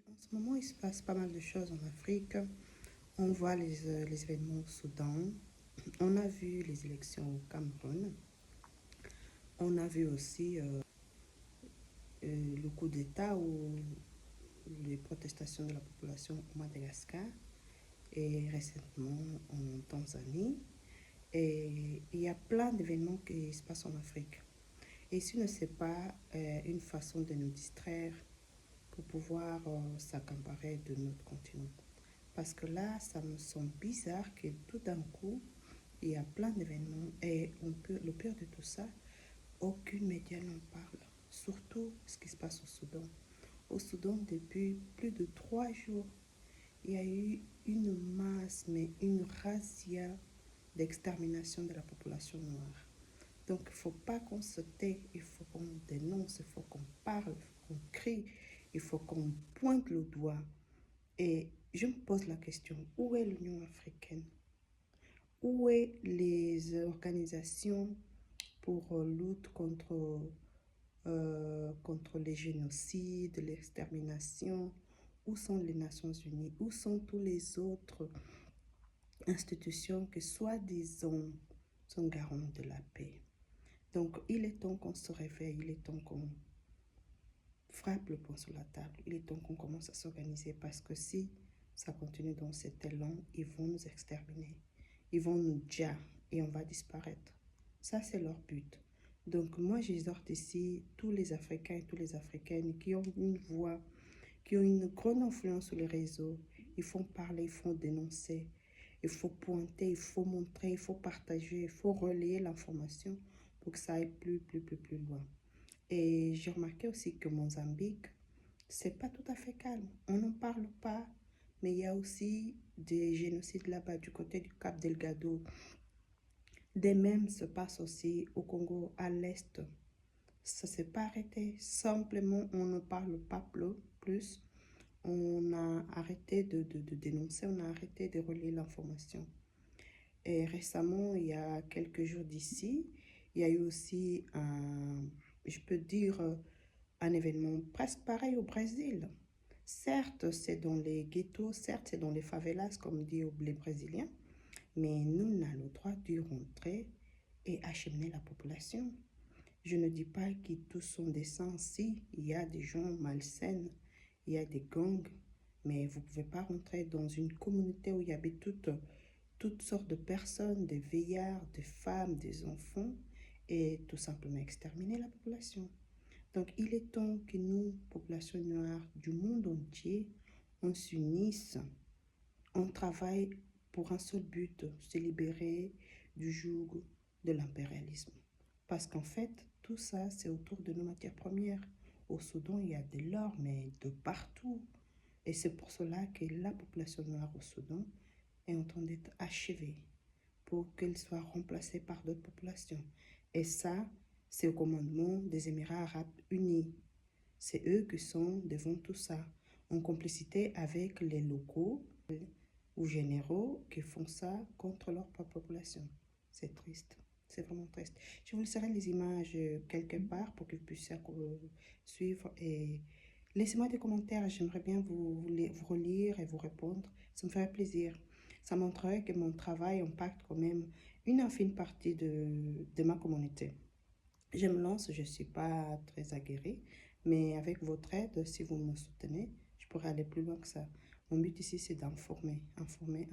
En ce moment, il se passe pas mal de choses en Afrique. On voit les événements au Soudan. On a vu les élections au Cameroun. On a vu aussi le coup d'État ou les protestations de la population au Madagascar et récemment en Tanzanie. Et il y a plein d'événements qui se passent en Afrique. Et ce n'est pas une façon de nous distraire pour pouvoir s'accaparer de notre continent. Parce que là, ça me semble bizarre que tout d'un coup, il y a plein d'événements et le pire de tout ça, aucun média n'en parle. Surtout ce qui se passe au Soudan. Au Soudan, depuis plus de 3 jours, il y a eu une masse, mais une razzia d'extermination de la population noire. Donc, il ne faut pas qu'on se tait, il faut qu'on dénonce, il faut qu'on parle, il faut qu'on crie, il faut qu'on pointe le doigt. Et je me pose la question, où est l'Union africaine? Où est les organisations pour lutte contre les génocides, l'extermination? Où sont les Nations Unies? Où sont toutes les autres institutions qui, soi-disant, sont garantes de la paix? Donc, il est temps qu'on se réveille, il est temps qu'on frappe le poing sur la table. Il est temps qu'on commence à s'organiser parce que si ça continue dans cet élan, ils vont nous exterminer. Ils vont nous dire et on va disparaître. Ça, c'est leur but. Donc, moi, j'exhorte ici tous les Africains et toutes les Africaines qui ont une voix, qui ont une grande influence sur les réseaux. Il faut parler, il faut dénoncer, il faut pointer, il faut montrer, il faut partager, il faut relayer l'information pour que ça aille plus loin. Et j'ai remarqué aussi que Mozambique, c'est pas tout à fait calme. On n'en parle pas, mais il y a aussi des génocides là-bas du côté du Cap Delgado. Des mêmes se passent aussi au Congo, à l'Est. Ça ne s'est pas arrêté. Simplement, on ne parle pas plus. On a arrêté de dénoncer, on a arrêté de relayer l'information. Et récemment, il y a quelques jours d'ici, il y a eu aussi je peux dire, un événement presque pareil au Brésil. Certes, c'est dans les ghettos, certes, c'est dans les favelas, comme disent les Brésiliens, mais nous, on a le droit de rentrer et acheminer la population. Je ne dis pas que tous sont des saints. Si, il y a des gens malsains, il y a des gangs, mais vous ne pouvez pas rentrer dans une communauté où il y avait toutes sortes de personnes, des vieillards, des femmes, des enfants, et tout simplement exterminer la population. Donc, il est temps que nous, population noire du monde entier, on s'unisse, on travaille pour un seul but, se libérer du joug de l'impérialisme. Parce qu'en fait, tout ça, c'est autour de nos matières premières. Au Soudan, il y a de l'or, mais de partout. Et c'est pour cela que la population noire au Soudan est en train d'être achevée pour qu'elle soit remplacée par d'autres populations. Et ça, c'est au commandement des Émirats arabes unis. C'est eux qui sont devant tout ça, en complicité avec les locaux ou généraux qui font ça contre leur propre population. C'est triste, c'est vraiment triste. Je vous laisserai les images quelque part pour que vous puissiez suivre et laissez-moi des commentaires. J'aimerais bien vous relire et vous répondre. Ça me ferait plaisir. Ça montrerait que mon travail impacte quand même une infime partie de ma communauté. Je me lance, je ne suis pas très aguerrie, mais avec votre aide, si vous me soutenez, je pourrais aller plus loin que ça. Mon but ici, c'est d'informer, informer.